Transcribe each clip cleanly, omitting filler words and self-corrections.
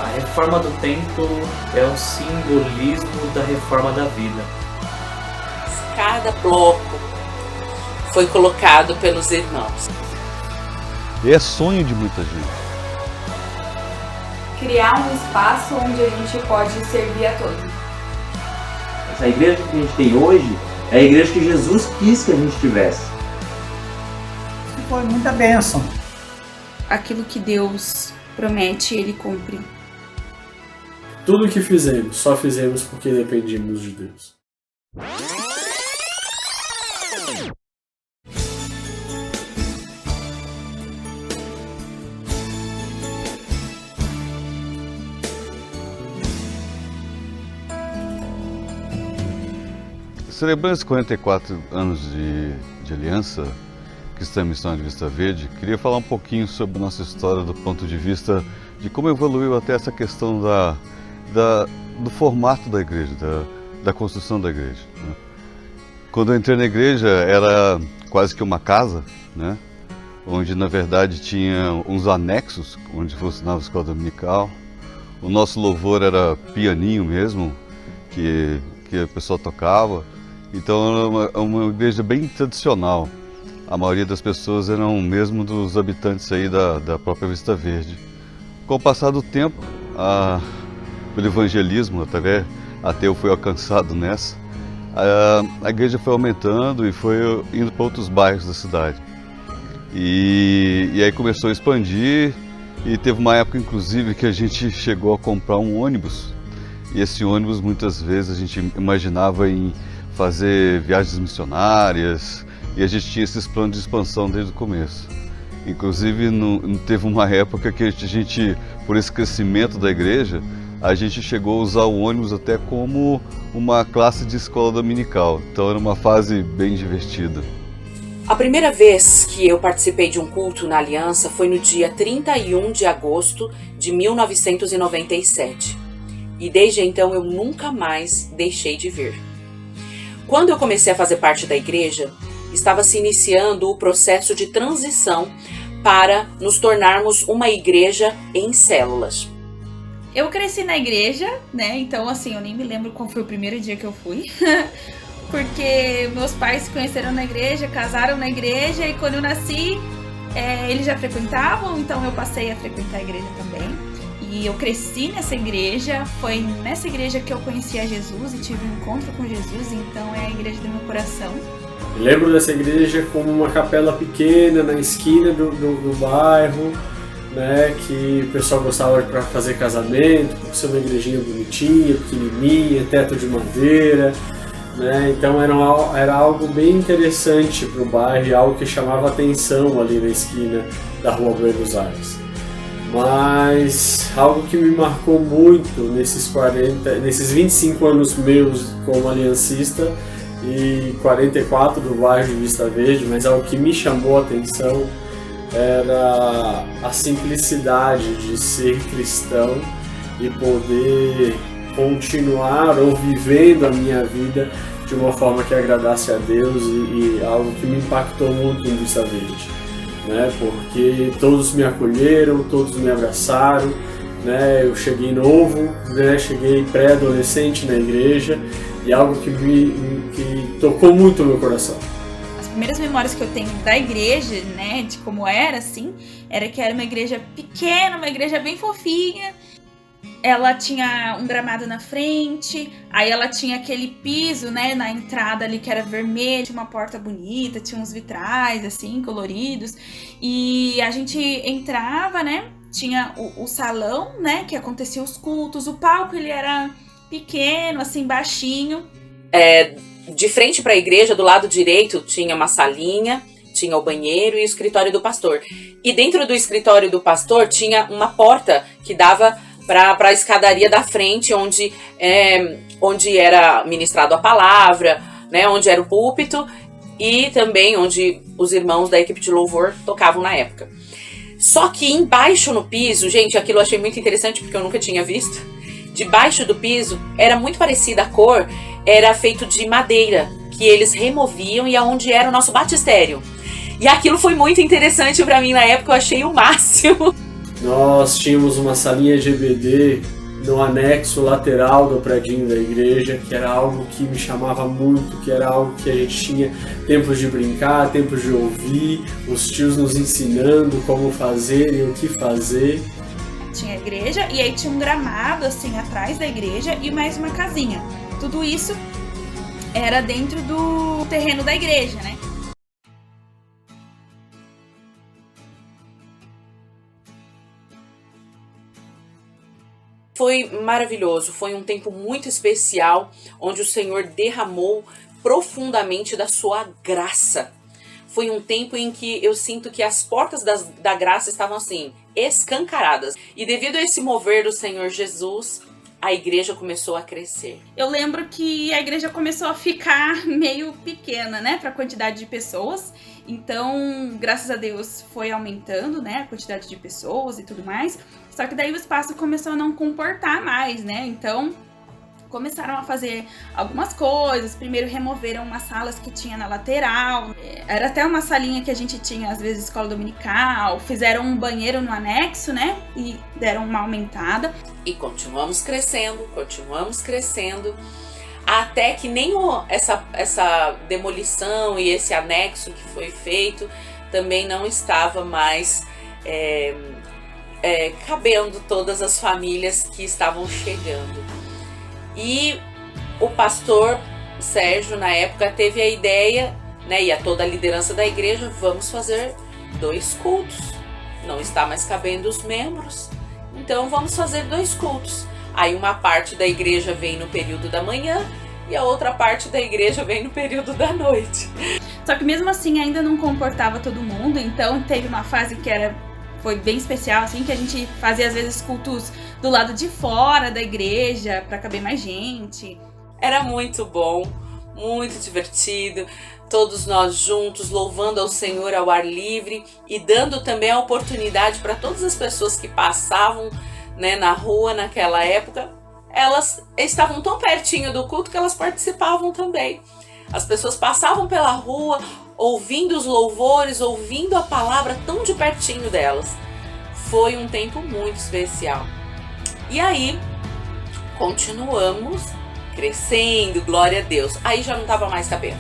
A reforma do templo é um simbolismo da reforma da vida. Cada bloco foi colocado pelos irmãos. E é sonho de muita gente. Criar um espaço onde a gente pode servir a todos. Essa igreja que a gente tem hoje é a igreja que Jesus quis que a gente tivesse. Foi muita bênção. Aquilo que Deus promete, Ele cumpre. Tudo o que fizemos, só fizemos porque dependíamos de Deus. Celebrando esses 44 anos de aliança Cristã Missão de Vista Verde, queria falar um pouquinho sobre a nossa história do ponto de vista de como evoluiu até essa questão do formato da igreja, da construção da igreja, né? Quando eu entrei na igreja era quase que uma casa, né? Onde na verdade tinha uns anexos onde funcionava a escola dominical. O nosso louvor era pianinho mesmo, que o pessoal tocava. Então era uma igreja bem tradicional. A maioria das pessoas eram mesmo dos habitantes aí da própria Vista Verde. Com o passar do tempo, pelo evangelismo, até eu fui alcançado nessa, a igreja foi aumentando e foi indo para outros bairros da cidade. E aí começou a expandir e teve uma época inclusive que a gente chegou a comprar um ônibus. E esse ônibus muitas vezes a gente imaginava em fazer viagens missionárias e a gente tinha esses planos de expansão desde o começo. Inclusive teve uma época que a gente, por esse crescimento da igreja, a gente chegou a usar o ônibus até como uma classe de escola dominical. Então era uma fase bem divertida. A primeira vez que eu participei de um culto na Aliança foi no dia 31 de agosto de 1997. E desde então eu nunca mais deixei de vir. Quando eu comecei a fazer parte da igreja, estava se iniciando o processo de transição para nos tornarmos uma igreja em células. Eu cresci na igreja, né? Então, assim, eu nem me lembro qual foi o primeiro dia que eu fui. Porque meus pais se conheceram na igreja, casaram na igreja e quando eu nasci, eles já frequentavam, então eu passei a frequentar a igreja também. E eu cresci nessa igreja, foi nessa igreja que eu conheci a Jesus e tive um encontro com Jesus, então é a igreja do meu coração. Eu lembro dessa igreja como uma capela pequena na esquina do bairro, né, que o pessoal gostava para fazer casamento, por ser uma igrejinha bonitinha, pequenininha, teto de madeira, né, então era algo bem interessante para o bairro e algo que chamava atenção ali na esquina da Rua Buenos Aires. Mas algo que me marcou muito nesses 25 anos meus como aliancista e 44 do bairro de Vista Verde, mas algo que me chamou a atenção era a simplicidade de ser cristão e poder continuar ou vivendo a minha vida de uma forma que agradasse a Deus e algo que me impactou muito em Vista Verde. Né, porque todos me acolheram, todos me abraçaram, né, eu cheguei novo, né, cheguei pré-adolescente na igreja e algo que tocou muito o meu coração. As primeiras memórias que eu tenho da igreja, né, de como era assim, era que era uma igreja pequena, uma igreja bem fofinha. Ela tinha um gramado na frente, aí ela tinha aquele piso, né, na entrada ali que era vermelho, tinha uma porta bonita, tinha uns vitrais, assim, coloridos. E a gente entrava, né, tinha o salão, né, que acontecia os cultos. O palco, ele era pequeno, assim, baixinho. De frente para a igreja, do lado direito, tinha uma salinha, tinha o banheiro e o escritório do pastor. E dentro do escritório do pastor tinha uma porta que dava para a escadaria da frente, onde era ministrado a palavra, né, onde era o púlpito e também onde os irmãos da equipe de louvor tocavam na época. Só que embaixo no piso, gente, aquilo eu achei muito interessante porque eu nunca tinha visto. Debaixo do piso era muito parecida a cor, era feito de madeira que eles removiam e aonde era o nosso batistério. E aquilo foi muito interessante para mim na época, eu achei o máximo. Nós tínhamos uma salinha de EBD no anexo lateral do predinho da igreja, que era algo que me chamava muito, que era algo que a gente tinha tempos de brincar, tempos de ouvir, os tios nos ensinando como fazer e o que fazer. Tinha a igreja e aí tinha um gramado assim atrás da igreja e mais uma casinha. Tudo isso era dentro do terreno da igreja, né? Foi maravilhoso, foi um tempo muito especial, onde o Senhor derramou profundamente da sua graça. Foi um tempo em que eu sinto que as portas da graça estavam assim, escancaradas. E devido a esse mover do Senhor Jesus, a igreja começou a crescer. Eu lembro que a igreja começou a ficar meio pequena, né, para a quantidade de pessoas. Então, graças a Deus, foi aumentando, né, a quantidade de pessoas e tudo mais. Só que daí o espaço começou a não comportar mais, né? Então, começaram a fazer algumas coisas. Primeiro removeram umas salas que tinha na lateral. Era até uma salinha que a gente tinha, às vezes, escola dominical. Fizeram um banheiro no anexo, né? E deram uma aumentada. E continuamos crescendo, até que nem essa demolição e esse anexo que foi feito também não estava mais cabendo todas as famílias que estavam chegando. E o pastor Sérgio, na época, teve a ideia, né, e a toda a liderança da igreja, vamos fazer 2 cultos. Não está mais cabendo os membros, então vamos fazer 2 cultos. Aí uma parte da igreja vem no período da manhã e a outra parte da igreja vem no período da noite. Só que mesmo assim ainda não comportava todo mundo, então teve uma fase que foi bem especial, assim, que a gente fazia às vezes cultos do lado de fora da igreja para caber mais gente. Era muito bom, muito divertido, todos nós juntos louvando ao Senhor ao ar livre e dando também a oportunidade para todas as pessoas que passavam, né, na rua naquela época. Elas estavam tão pertinho do culto que elas participavam também. As pessoas passavam pela rua, ouvindo os louvores, ouvindo a palavra tão de pertinho delas. Foi um tempo muito especial. E aí, continuamos crescendo, glória a Deus. Aí já não estava mais cabendo.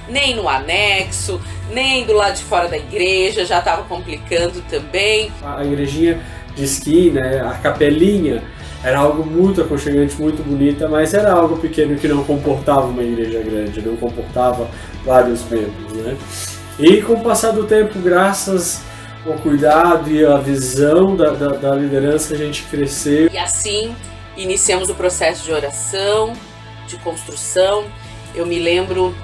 Nem no anexo, nem do lado de fora da igreja, já estava complicando também. A igrejinha de esquina, a capelinha, era algo muito aconchegante, muito bonita, mas era algo pequeno que não comportava uma igreja grande, não comportava vários membros, né? E com o passar do tempo, graças ao cuidado e à visão da liderança, a gente cresceu. E assim, iniciamos o processo de oração, de construção. Eu me lembro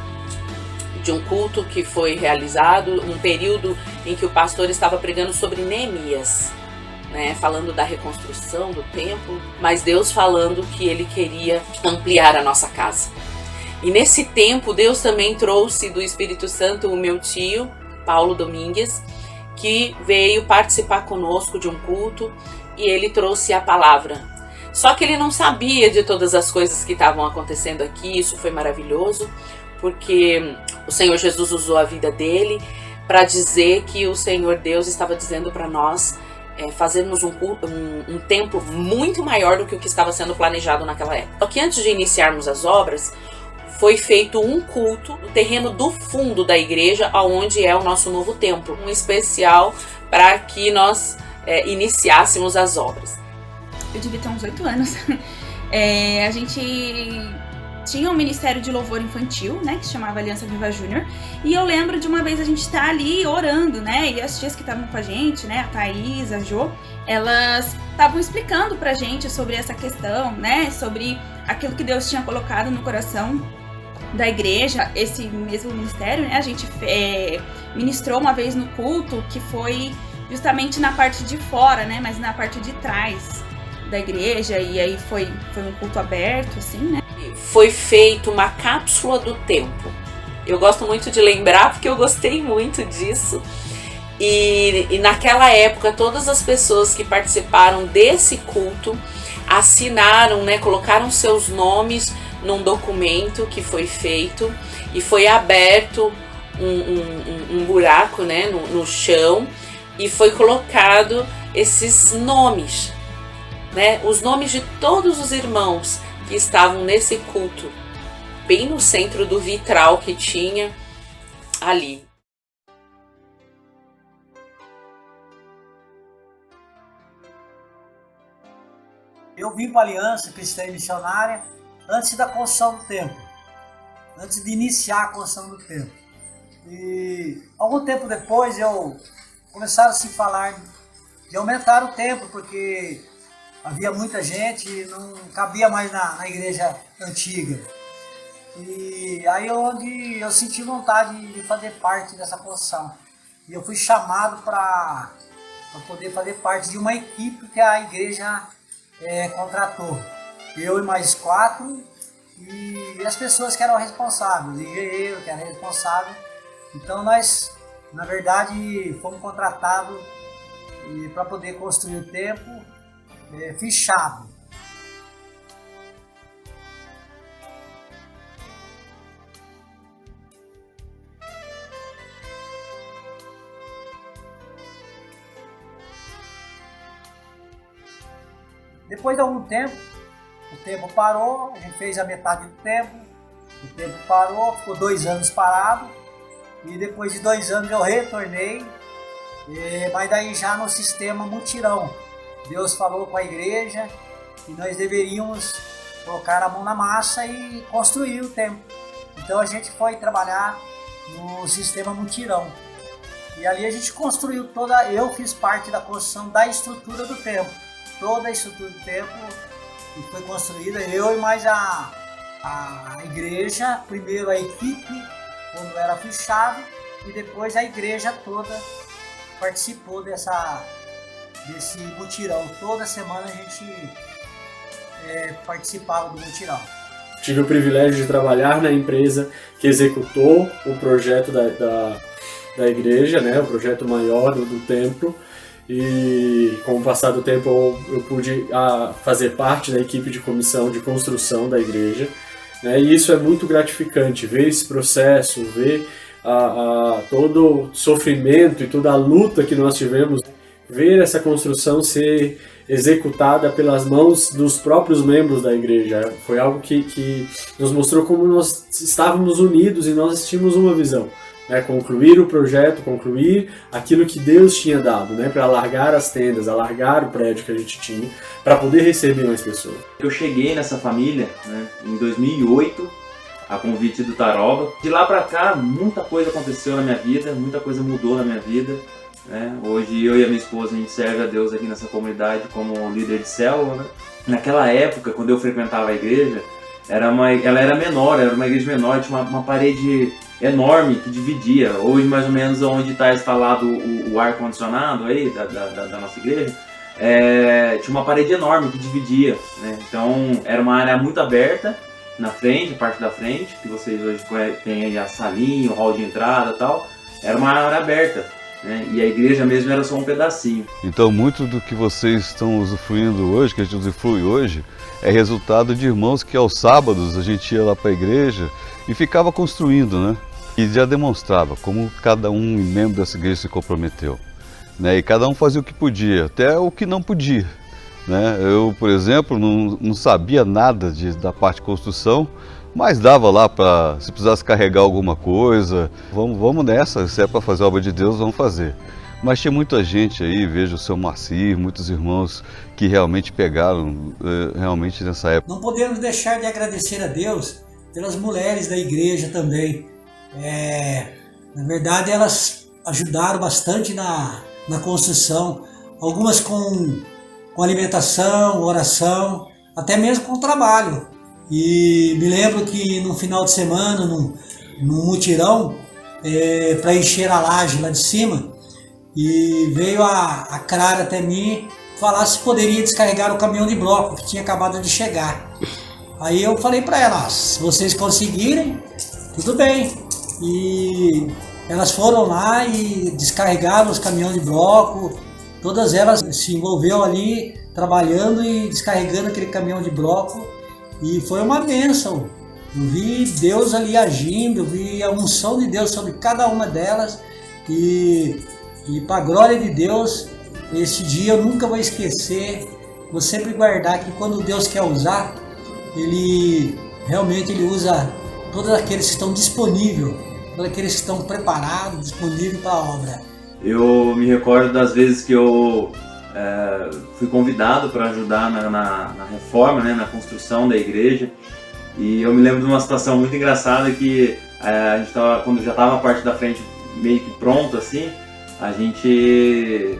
de um culto que foi realizado, um período em que o pastor estava pregando sobre Neemias, né, falando da reconstrução do templo, mas Deus falando que Ele queria ampliar a nossa casa. E nesse tempo, Deus também trouxe do Espírito Santo o meu tio, Paulo Domingues, que veio participar conosco de um culto e ele trouxe a palavra. Só que ele não sabia de todas as coisas que estavam acontecendo aqui. Isso foi maravilhoso, porque o Senhor Jesus usou a vida dele para dizer que o Senhor Deus estava dizendo para nós fazermos um tempo muito maior do que o que estava sendo planejado naquela época. Só que antes de iniciarmos as obras, foi feito um culto no terreno do fundo da igreja, onde é o nosso novo templo, um especial para que nós iniciássemos as obras. Eu devia ter uns 8 anos. A gente tinha um ministério de louvor infantil, né, que se chamava Aliança Viva Júnior, e eu lembro de uma vez a gente estar ali orando, né, e as tias que estavam com a gente, né, a Thaís, a Jo, elas estavam explicando pra gente sobre essa questão, né, sobre aquilo que Deus tinha colocado no coração da igreja. Esse mesmo ministério, né, a gente ministrou uma vez no culto, que foi justamente na parte de fora, né, mas na parte de trás da igreja, e aí foi um culto aberto, assim, né. Foi feita uma cápsula do tempo. Eu gosto muito de lembrar porque eu gostei muito disso. E naquela época, todas as pessoas que participaram desse culto assinaram, né, colocaram seus nomes num documento que foi feito e foi aberto um buraco, né, no chão, e foi colocado esses nomes, né? Os nomes de todos os irmãos que estavam nesse culto, bem no centro do vitral que tinha ali. Eu vim para a Aliança Cristã e Missionária antes da construção do templo, antes de iniciar a construção do templo. E algum tempo depois começaram a se falar de aumentar o templo, porque havia muita gente e não cabia mais na igreja antiga. E aí onde eu senti vontade de fazer parte dessa construção. E eu fui chamado para poder fazer parte de uma equipe que a igreja contratou. Eu e mais 4 e as pessoas que eram responsáveis, o engenheiro que era responsável. Então nós, na verdade, fomos contratados para poder construir o templo fechado. Depois de algum tempo, o tempo parou, a gente fez a metade do tempo, o tempo parou, ficou 2 anos parado, e depois de 2 anos eu retornei, mas daí já no sistema mutirão. Deus falou com a igreja que nós deveríamos colocar a mão na massa e construir o templo. Então a gente foi trabalhar no sistema mutirão. E ali a gente construiu eu fiz parte da construção da estrutura do templo. Toda a estrutura do templo que foi construída, eu e mais a igreja, primeiro a equipe, quando era fechado, e depois a igreja toda participou desse mutirão. Toda semana a gente participava do mutirão. Tive o privilégio de trabalhar na empresa que executou o projeto da igreja, né, o projeto maior do templo. E com o passar do tempo eu pude fazer parte da equipe de comissão de construção da igreja, né? E isso é muito gratificante, ver esse processo, ver todo o sofrimento e toda a luta que nós tivemos, ver essa construção ser executada pelas mãos dos próprios membros da igreja. Foi algo que nos mostrou como nós estávamos unidos e nós tínhamos uma visão. Concluir o projeto, concluir aquilo que Deus tinha dado, para alargar as tendas, alargar o prédio que a gente tinha, para poder receber mais pessoas. Eu cheguei nessa família em 2008, a convite do Taroba. De lá para cá, muita coisa aconteceu na minha vida, muita coisa mudou na minha vida. Hoje eu e a minha esposa, a gente serve a Deus aqui nessa comunidade como líder de célula. Naquela época, quando eu frequentava a igreja, ela era menor, era uma igreja menor, tinha uma parede enorme que dividia. Hoje, mais ou menos, onde está instalado o ar-condicionado aí da nossa igreja, tinha uma parede enorme que dividia, Então, era uma área muito aberta na frente, a parte da frente, que vocês hoje têm aí a salinha, o hall de entrada e tal. Era uma área aberta, E a igreja mesmo era só um pedacinho. Então, muito do que vocês estão usufruindo hoje, que a gente usufrui hoje, é resultado de irmãos que aos sábados a gente ia lá para a igreja e ficava construindo, E já demonstrava como cada um membro dessa igreja se comprometeu, E cada um fazia o que podia, até o que não podia, Eu, por exemplo, não sabia nada da parte de construção, mas dava lá para, se precisasse carregar alguma coisa, vamos nessa, se é para fazer a obra de Deus, vamos fazer. Mas tinha muita gente aí, vejo o seu Marcir, muitos irmãos que realmente pegaram, realmente nessa época. Não podemos deixar de agradecer a Deus pelas mulheres da igreja também. Na verdade, elas ajudaram bastante na construção, algumas com alimentação, oração, até mesmo com trabalho. E me lembro que no final de semana, no mutirão, para encher a laje lá de cima, e veio a Clara até mim falar se poderia descarregar o caminhão de bloco que tinha acabado de chegar. Aí eu falei para ela, se vocês conseguirem, tudo bem. E elas foram lá e descarregaram os caminhões de bloco, todas elas se envolveram ali trabalhando e descarregando aquele caminhão de bloco, e foi uma bênção. Eu vi Deus ali agindo, eu vi a unção de Deus sobre cada uma delas, e para a glória de Deus, esse dia eu nunca vou esquecer, vou sempre guardar que quando Deus quer usar, Ele realmente Ele usa todos aqueles que estão disponíveis, todos aqueles que estão preparados, disponíveis para a obra. Eu me recordo das vezes que eu fui convidado para ajudar na reforma, né, na construção da igreja. E eu me lembro de uma situação muito engraçada que a gente quando já estava a parte da frente meio que pronta assim, a gente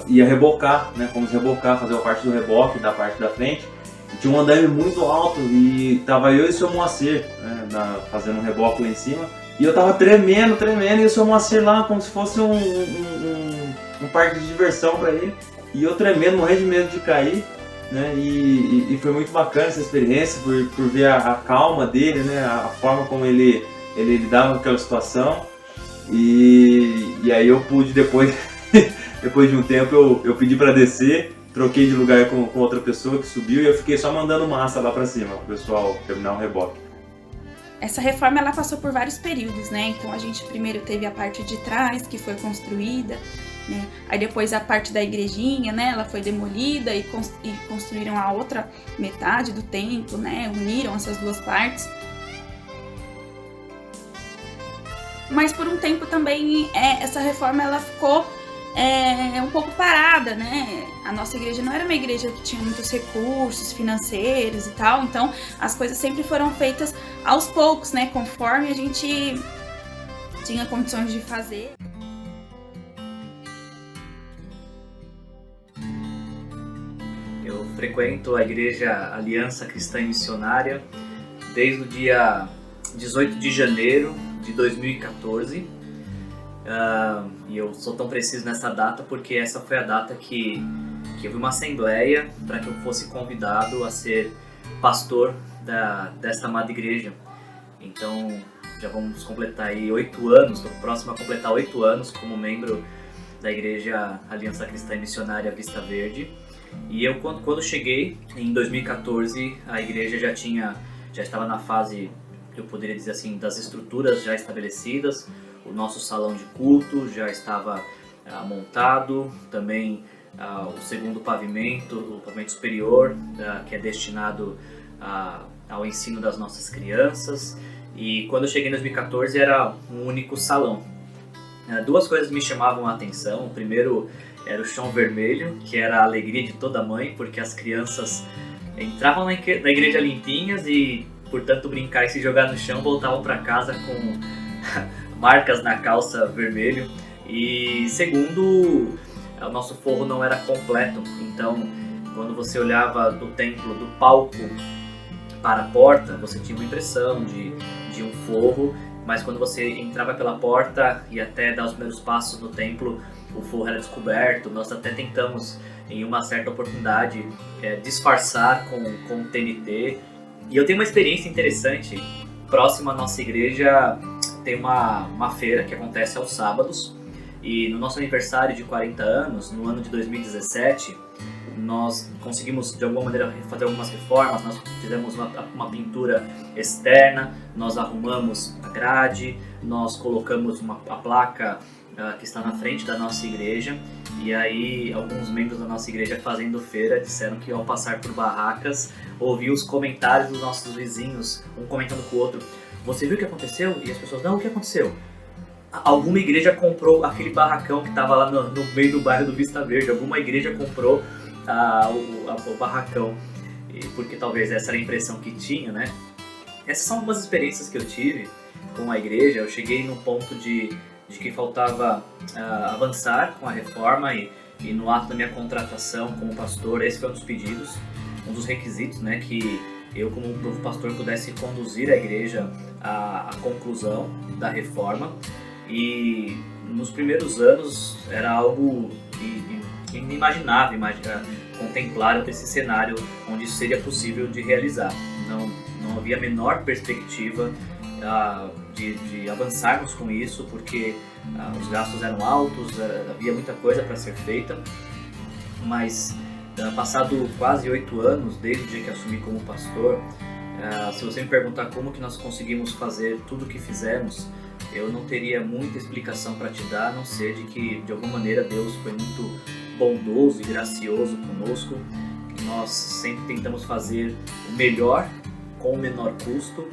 ia rebocar, né, fomos rebocar, fazer a parte do reboque da parte da frente. E tinha um andaime muito alto e tava eu e o seu Moacir, né, fazendo um reboque lá em cima. E eu tava tremendo, e o seu Moacir lá como se fosse um parque de diversão para ele. E eu tremendo, morrendo de medo de cair, né? E foi muito bacana essa experiência por ver a calma dele, né? A forma como ele lidava com aquela situação. E aí eu pude depois de um tempo eu pedi para descer, troquei de lugar com outra pessoa que subiu e eu fiquei só mandando massa lá para cima pro pessoal terminar o reboque. Essa reforma ela passou por vários períodos, né? Então a gente primeiro teve a parte de trás que foi construída, né? Aí depois a parte da igrejinha, né? Ela foi demolida e construíram a outra metade do templo, né? Uniram essas duas partes. Mas por um tempo também essa reforma ela ficou um pouco parada, né? A nossa igreja não era uma igreja que tinha muitos recursos financeiros e tal, então as coisas sempre foram feitas aos poucos, né? Conforme a gente tinha condições de fazer. Eu frequento a igreja Aliança Cristã e Missionária desde o dia 18 de janeiro de 2014. E eu sou tão preciso nessa data porque essa foi a data que houve uma assembleia para que eu fosse convidado a ser pastor desta amada igreja. Então já vamos completar aí 8 anos, estou próximo a completar 8 anos como membro da igreja Aliança Cristã e Missionária Vista Verde. E eu quando cheguei em 2014 a igreja já estava na fase, eu poderia dizer assim, das estruturas já estabelecidas. O nosso salão de culto já estava montado, também o segundo pavimento, o pavimento superior, que é destinado ao ensino das nossas crianças. E quando eu cheguei em 2014 era um único salão. Duas coisas me chamavam a atenção. O primeiro era o chão vermelho, que era a alegria de toda mãe, porque as crianças entravam na igreja limpinhas e, portanto, brincar e se jogar no chão, voltavam para casa com marcas na calça vermelho. E segundo, o nosso forro não era completo, então quando você olhava do templo, do palco para a porta, você tinha uma impressão de um forro, mas quando você entrava pela porta e até dar os primeiros passos no templo, o forro era descoberto. Nós até tentamos em uma certa oportunidade disfarçar com TNT. E eu tenho uma experiência interessante. Próximo à nossa igreja tem uma feira que acontece aos sábados, e no nosso aniversário de 40 anos, no ano de 2017, nós conseguimos de alguma maneira fazer algumas reformas. Nós fizemos uma pintura externa, nós arrumamos a grade, nós colocamos a placa que está na frente da nossa igreja, e aí alguns membros da nossa igreja fazendo feira disseram que ao passar por barracas ouviu os comentários dos nossos vizinhos, um comentando com o outro: "Você viu o que aconteceu?" E as pessoas: "Não, o que aconteceu?" Alguma igreja comprou aquele barracão que estava lá no meio do bairro do Vista Verde. Alguma igreja comprou o barracão, porque talvez essa era a impressão que tinha, né? Essas são algumas experiências que eu tive com a igreja. Eu cheguei no ponto de que faltava avançar com a reforma, e no ato da minha contratação como pastor, esse foi um dos pedidos, um dos requisitos, né, que eu como novo pastor pudesse conduzir a igreja à conclusão da reforma. E nos primeiros anos era algo inimaginável contemplar esse cenário onde isso seria possível de realizar. Não havia a menor perspectiva de avançarmos com isso, porque os gastos eram altos, havia muita coisa para ser feita. Mas passado quase 8 anos desde o dia que assumi como pastor, se você me perguntar como que nós conseguimos fazer tudo o que fizemos, eu não teria muita explicação para te dar, a não ser de que de alguma maneira Deus foi muito bondoso e gracioso conosco. Nós sempre tentamos fazer o melhor com o menor custo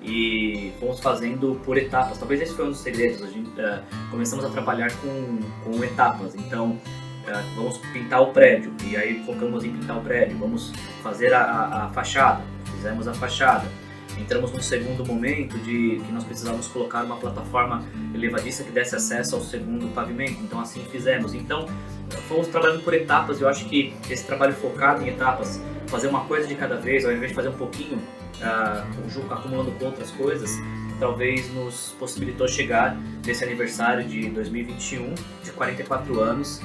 e fomos fazendo por etapas. Talvez esse foi um dos segredos. A gente, começamos a trabalhar com etapas. Então, vamos pintar o prédio e aí focamos em pintar o prédio. Vamos fazer a fachada. Fizemos a fachada. Entramos num segundo momento de que nós precisávamos colocar uma plataforma elevadiça que desse acesso ao segundo pavimento. Então assim fizemos. Então fomos trabalhando por etapas. Eu acho que esse trabalho focado em etapas, fazer uma coisa de cada vez, ao invés de fazer um pouquinho, acumulando com outras coisas, talvez nos possibilitou chegar nesse aniversário de 2021, de 44 anos,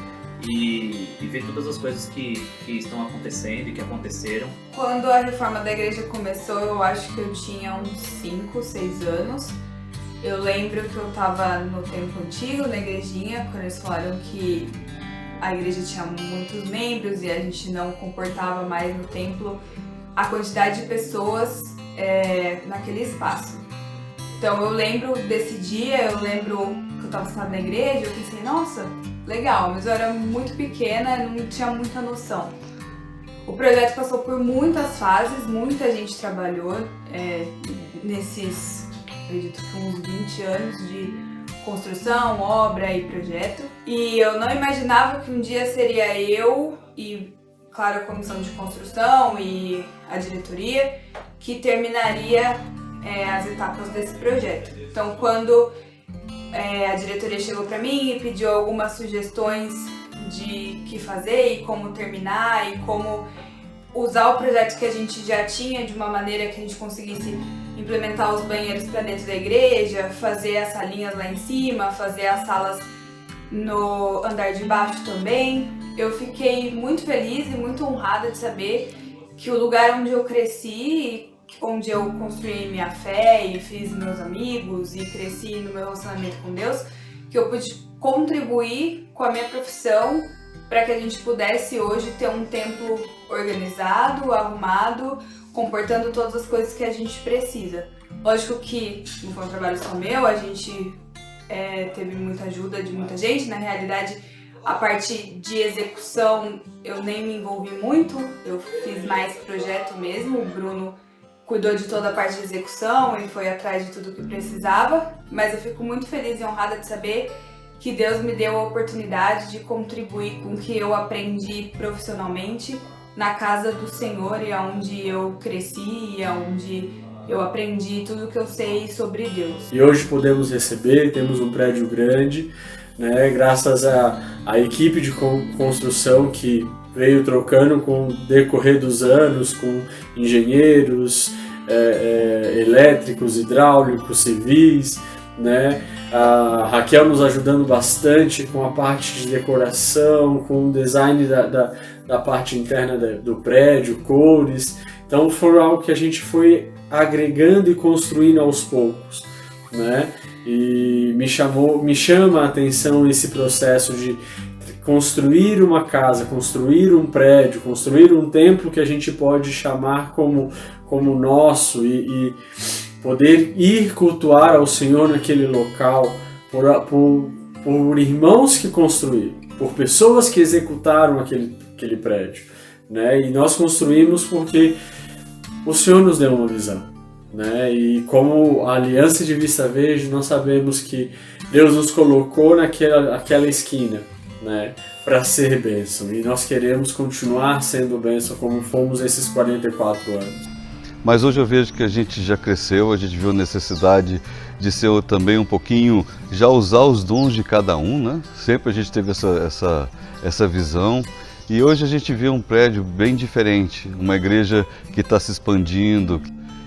e ver todas as coisas que estão acontecendo e que aconteceram. Quando a reforma da igreja começou, eu acho que eu tinha uns 5, 6 anos. Eu lembro que eu estava no templo antigo, na igrejinha, quando eles falaram que a igreja tinha muitos membros e a gente não comportava mais no templo a quantidade de pessoas naquele espaço. Então eu lembro desse dia, eu lembro que eu estava sentada na igreja, eu pensei, nossa, legal, mas eu era muito pequena, não tinha muita noção. O projeto passou por muitas fases, muita gente trabalhou nesses, acredito que uns 20 anos de construção, obra e projeto. E eu não imaginava que um dia seria eu e, claro, a comissão de construção e a diretoria que terminaria as etapas desse projeto. Então, quando a diretoria chegou para mim e pediu algumas sugestões de que fazer e como terminar e como usar o projeto que a gente já tinha de uma maneira que a gente conseguisse implementar os banheiros para dentro da igreja, fazer as salinhas lá em cima, fazer as salas no andar de baixo também. Eu fiquei muito feliz e muito honrada de saber que o lugar onde eu cresci, onde eu construí minha fé e fiz meus amigos e cresci no meu relacionamento com Deus, que eu pude contribuir com a minha profissão para que a gente pudesse hoje ter um templo organizado, arrumado, comportando todas as coisas que a gente precisa. Lógico que não foi um trabalho só meu, a gente teve muita ajuda de muita gente. Na realidade, a parte de execução eu nem me envolvi muito, eu fiz mais projeto mesmo, o Bruno cuidou de toda a parte de execução e foi atrás de tudo que precisava, mas eu fico muito feliz e honrada de saber que Deus me deu a oportunidade de contribuir com o que eu aprendi profissionalmente na casa do Senhor e aonde eu cresci e aonde eu aprendi tudo que eu sei sobre Deus. E hoje podemos receber, temos um prédio grande, né, graças à equipe de construção que veio trocando com o decorrer dos anos, com engenheiros, elétricos, hidráulicos, civis, né? A Raquel nos ajudando bastante com a parte de decoração, com o design da parte interna do prédio, cores. Então foi algo que a gente foi agregando e construindo aos poucos, né? E me chama a atenção esse processo de construir uma casa, construir um prédio, construir um templo que a gente pode chamar como nosso e poder ir cultuar ao Senhor naquele local por irmãos que construíram, por pessoas que executaram aquele prédio, né? E nós construímos porque o Senhor nos deu uma visão, né? E como a Aliança de Vista Verde, nós sabemos que Deus nos colocou naquela esquina, né, para ser bênção, e nós queremos continuar sendo bênção como fomos esses 44 anos. Mas hoje eu vejo que a gente já cresceu, a gente viu a necessidade de ser também um pouquinho, já usar os dons de cada um, né? Sempre a gente teve essa visão, e hoje a gente vê um prédio bem diferente, uma igreja que está se expandindo,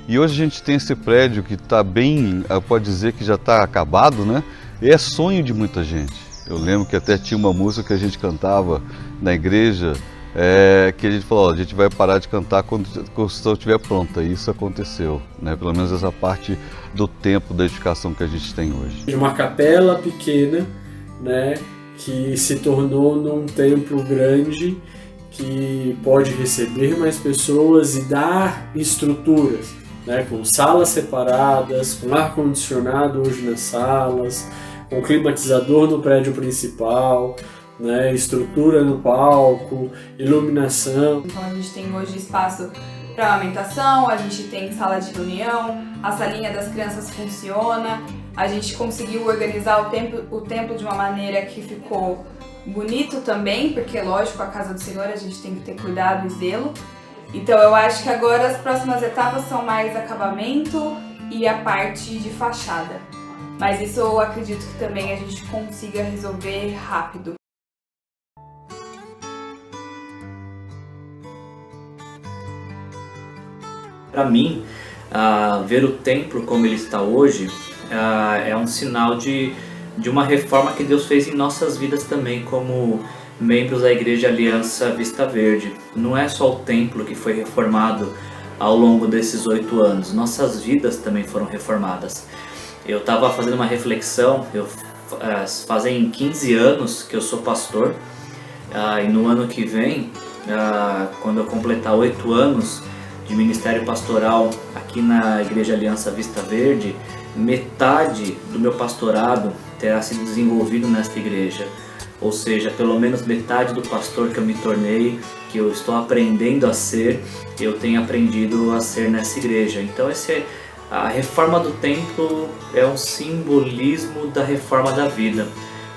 e hoje a gente tem esse prédio que está bem, pode dizer que já está acabado, né? E é sonho de muita gente. Eu lembro que até tinha uma música que a gente cantava na igreja, que a gente falou, a gente vai parar de cantar quando a construção estiver pronta, e isso aconteceu, né? Pelo menos essa parte do tempo da edificação que a gente tem hoje. De uma capela pequena, né, que se tornou num templo grande, que pode receber mais pessoas e dar estruturas, né, com salas separadas, com ar-condicionado hoje nas salas, com climatizador no prédio principal, né? Estrutura no palco, iluminação. Então a gente tem hoje espaço para amamentação, a gente tem sala de reunião, a salinha das crianças funciona, a gente conseguiu organizar o templo de uma maneira que ficou bonito também, porque lógico, a casa do Senhor a gente tem que ter cuidado e zelo. Então eu acho que agora as próximas etapas são mais acabamento e a parte de fachada. Mas isso eu acredito que também a gente consiga resolver rápido. Para mim, ver o templo como ele está hoje é um sinal de uma reforma que Deus fez em nossas vidas também, como membros da Igreja Aliança Vista Verde. Não é só o templo que foi reformado ao longo desses 8 anos, nossas vidas também foram reformadas. Eu estava fazendo uma reflexão, fazem 15 anos que eu sou pastor, e no ano que vem, quando eu completar 8 anos de ministério pastoral aqui na Igreja Aliança Vista Verde, metade do meu pastorado terá sido desenvolvido nesta igreja. Ou seja, pelo menos metade do pastor que eu me tornei, que eu estou aprendendo a ser, eu tenho aprendido a ser nessa igreja. Então a reforma do templo é um simbolismo da reforma da vida,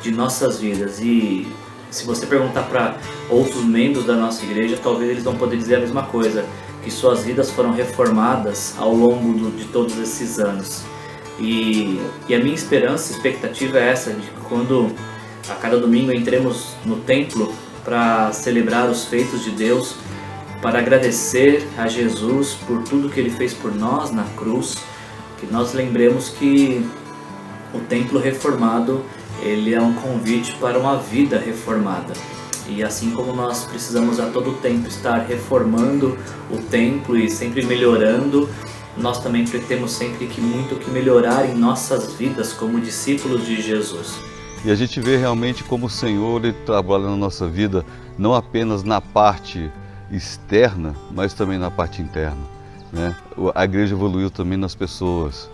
de nossas vidas. E se você perguntar para outros membros da nossa igreja, talvez eles vão poder dizer a mesma coisa, que suas vidas foram reformadas ao longo de todos esses anos. E a minha esperança e expectativa é essa, de que quando a cada domingo entremos no templo para celebrar os feitos de Deus, para agradecer a Jesus por tudo que Ele fez por nós na cruz, que nós lembremos que o templo reformado, ele é um convite para uma vida reformada. E assim como nós precisamos a todo tempo estar reformando o templo e sempre melhorando, nós também temos sempre muito que melhorar em nossas vidas como discípulos de Jesus. E a gente vê realmente como o Senhor ele trabalha na nossa vida, não apenas na parte externa, mas também na parte interna, né? A igreja evoluiu também nas pessoas,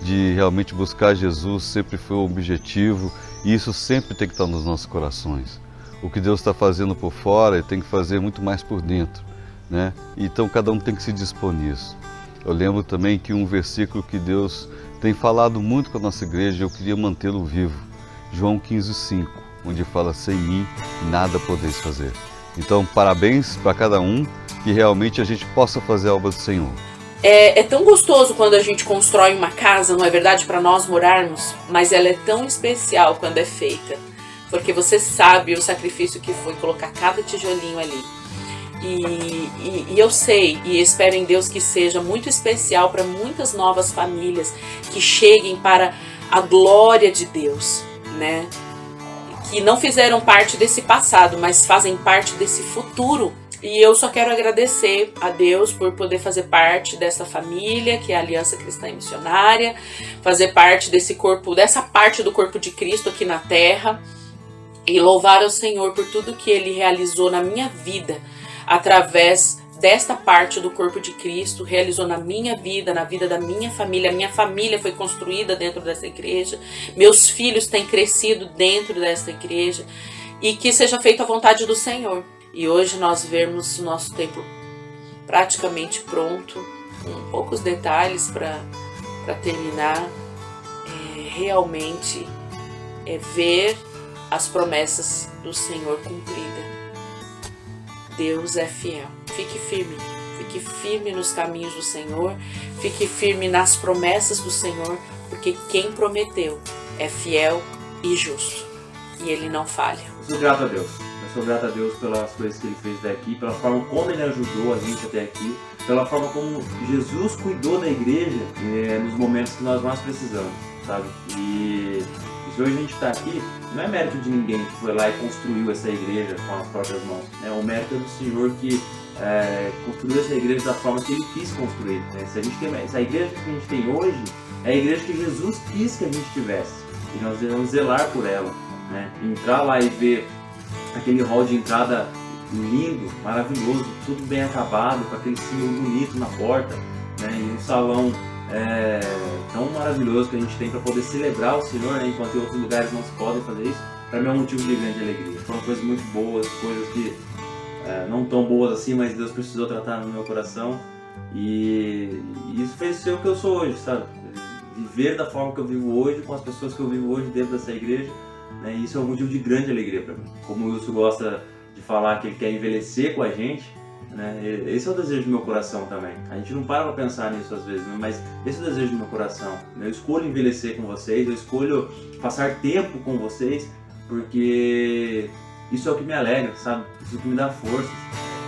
de realmente buscar Jesus sempre foi o objetivo, e isso sempre tem que estar nos nossos corações. O que Deus está fazendo por fora, Ele tem que fazer muito mais por dentro, né? Então cada um tem que se dispor nisso. Eu lembro também que um versículo que Deus tem falado muito com a nossa igreja, eu queria mantê-lo vivo. João 15:5, onde fala: sem mim nada podeis fazer. Então parabéns para cada um, que realmente a gente possa fazer a obra do Senhor. É tão gostoso quando a gente constrói uma casa, não é verdade, para nós morarmos, mas ela é tão especial quando é feita. Porque você sabe o sacrifício que foi colocar cada tijolinho ali. E eu sei e espero em Deus que seja muito especial para muitas novas famílias que cheguem para a glória de Deus, né? Que não fizeram parte desse passado, mas fazem parte desse futuro. E eu só quero agradecer a Deus por poder fazer parte dessa família, que é a Aliança Cristã e Missionária, fazer parte desse corpo, dessa parte do corpo de Cristo aqui na Terra. E louvar ao Senhor por tudo que Ele realizou na minha vida, através desta parte do corpo de Cristo, realizou na minha vida, na vida da minha família. A minha família foi construída dentro dessa igreja, meus filhos têm crescido dentro dessa igreja, e que seja feita a vontade do Senhor. E hoje nós vemos o nosso templo praticamente pronto, com poucos detalhes para terminar, realmente ver as promessas do Senhor cumpridas. Deus é fiel. Fique firme nos caminhos do Senhor, fique firme nas promessas do Senhor, porque quem prometeu é fiel e justo, e Ele não falha. Eu sou grato a Deus. Eu sou grato a Deus pelas coisas que Ele fez até aqui, pela forma como Ele ajudou a gente até aqui, pela forma como Jesus cuidou da igreja nos momentos que nós mais precisamos, sabe? E se hoje a gente está aqui, não é mérito de ninguém que foi lá e construiu essa igreja com as próprias mãos, né? O mérito é do Senhor que construiu essa igreja da forma que Ele quis construir, né? Se a igreja que a gente tem hoje é a igreja que Jesus quis que a gente tivesse, e nós devemos zelar por ela, né? Entrar lá e ver aquele hall de entrada lindo, maravilhoso, tudo bem acabado, com aquele símbolo bonito na porta, né? E um salão tão maravilhoso que a gente tem para poder celebrar o Senhor, né? Enquanto em outros lugares não se podem fazer isso. para mim é um motivo de grande alegria. Foram coisas muito boas, coisas que não tão boas assim, mas Deus precisou tratar no meu coração, e isso fez ser o que eu sou hoje, sabe? Viver da forma que eu vivo hoje, com as pessoas que eu vivo hoje dentro dessa igreja, né? Isso é um motivo de grande alegria para mim. Como o Wilson gosta de falar que ele quer envelhecer com a gente, né? Esse é o desejo do meu coração também. A gente não para pra pensar nisso às vezes, né? Mas esse é o desejo do meu coração. Eu escolho envelhecer com vocês, eu escolho passar tempo com vocês, porque isso é o que me alegra, sabe? Isso é o que me dá força.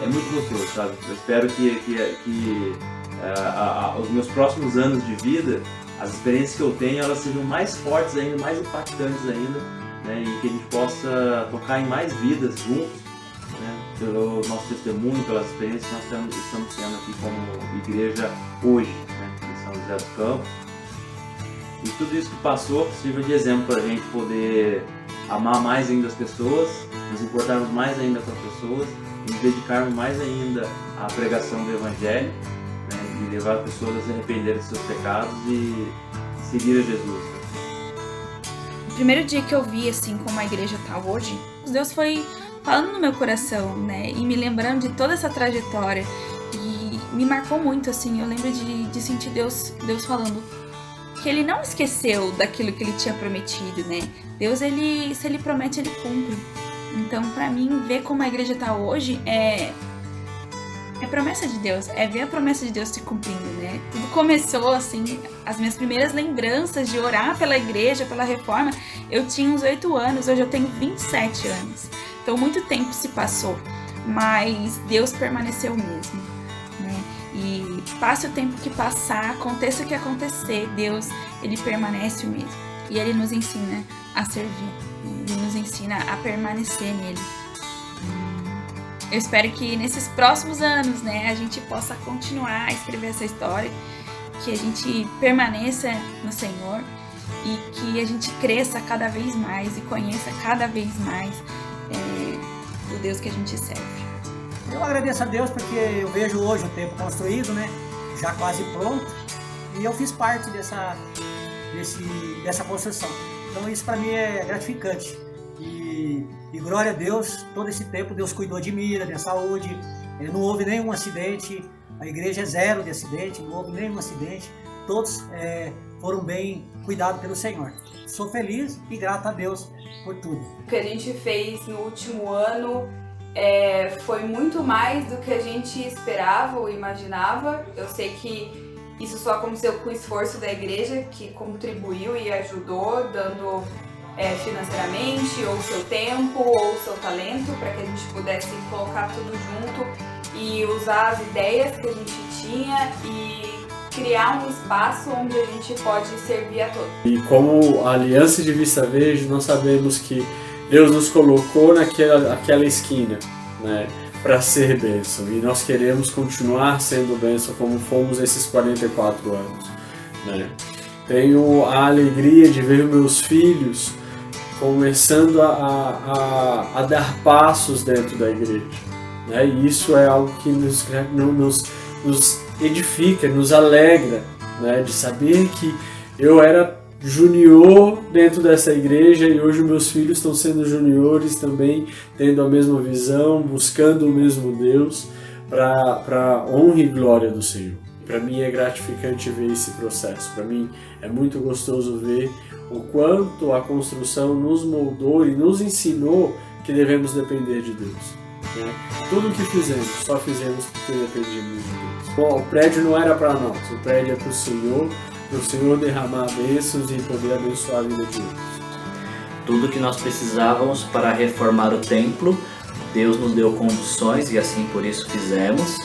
É muito gostoso, sabe? Eu espero que os meus próximos anos de vida, as experiências que eu tenho, elas sejam mais fortes ainda, mais impactantes ainda, né? E que a gente possa tocar em mais vidas juntos, né? Pelo nosso testemunho, pelas experiências que nós estamos tendo aqui como igreja hoje, né? Em São José dos Campos. E tudo isso que passou sirva de exemplo para a gente poder amar mais ainda as pessoas, nos importarmos mais ainda com as pessoas, nos dedicarmos mais ainda à pregação do Evangelho, né? E levar as pessoas a se arrependerem dos seus pecados e seguir a Jesus. O primeiro dia que eu vi, assim, como a igreja tá hoje, Deus foi falando no meu coração, né? E me lembrando de toda essa trajetória. E me marcou muito, assim. Eu lembro de sentir Deus falando que Ele não esqueceu daquilo que Ele tinha prometido, né? Deus, se Ele promete, Ele cumpre. Então, pra mim, ver como a igreja tá hoje é promessa de Deus, é ver a promessa de Deus se cumprindo, né? Tudo começou, assim, as minhas primeiras lembranças de orar pela igreja, pela reforma, eu tinha uns 8 anos, hoje eu tenho 27 anos. Então, muito tempo se passou, mas Deus permaneceu mesmo, né? E passe o tempo que passar, aconteça o que acontecer, Deus, Ele permanece o mesmo. E Ele nos ensina a servir, Ele nos ensina a permanecer nele. Eu espero que nesses próximos anos, né, a gente possa continuar a escrever essa história, que a gente permaneça no Senhor e que a gente cresça cada vez mais e conheça cada vez mais o Deus que a gente serve. Eu agradeço a Deus porque eu vejo hoje o templo construído, né, já quase pronto, e eu fiz parte dessa construção. Então isso para mim é gratificante. E glória a Deus, todo esse tempo Deus cuidou de mim, da minha saúde, não houve nenhum acidente, a igreja é zero de acidente, não houve nenhum acidente, todos foram bem cuidados pelo Senhor. Sou feliz e grato a Deus por tudo. O que a gente fez no último ano foi muito mais do que a gente esperava ou imaginava. Eu sei que isso só aconteceu com o esforço da igreja, que contribuiu e ajudou, dando financeiramente, ou seu tempo, ou seu talento, para que a gente pudesse colocar tudo junto e usar as ideias que a gente tinha e criar um espaço onde a gente pode servir a todos. E como a Aliança de Vista Verde, nós sabemos que Deus nos colocou naquela esquina, né, para ser bênção, e nós queremos continuar sendo bênção como fomos esses 44 anos, né. Tenho a alegria de ver meus filhos começando a dar passos dentro da igreja, né? E isso é algo que nos edifica, nos alegra, né? De saber que eu era junior dentro dessa igreja e hoje meus filhos estão sendo juniores também, tendo a mesma visão, buscando o mesmo Deus para honra e glória do Senhor. Para mim é gratificante ver esse processo, para mim é muito gostoso ver o quanto a construção nos moldou e nos ensinou que devemos depender de Deus, né? Tudo o que fizemos, só fizemos porque dependíamos de Deus. Bom, o prédio não era para nós, o prédio é para o Senhor derramar bênçãos e poder abençoar a vida de outros. Tudo que nós precisávamos para reformar o templo, Deus nos deu condições e assim por isso fizemos,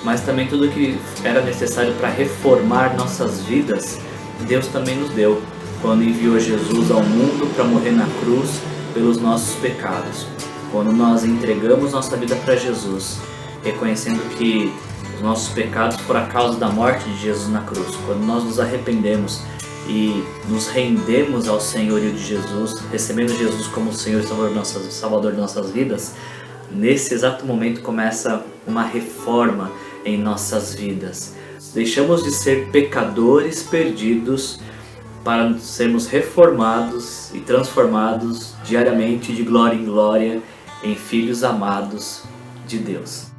mas também tudo que era necessário para reformar nossas vidas, Deus também nos deu, quando enviou Jesus ao mundo para morrer na cruz pelos nossos pecados. Quando nós entregamos nossa vida para Jesus, reconhecendo que os nossos pecados foram a causa da morte de Jesus na cruz, quando nós nos arrependemos e nos rendemos ao senhorio de Jesus, recebendo Jesus como Senhor e Salvador de nossas vidas, nesse exato momento começa uma reforma em nossas vidas. Deixamos de ser pecadores perdidos para sermos reformados e transformados diariamente de glória em glória em filhos amados de Deus.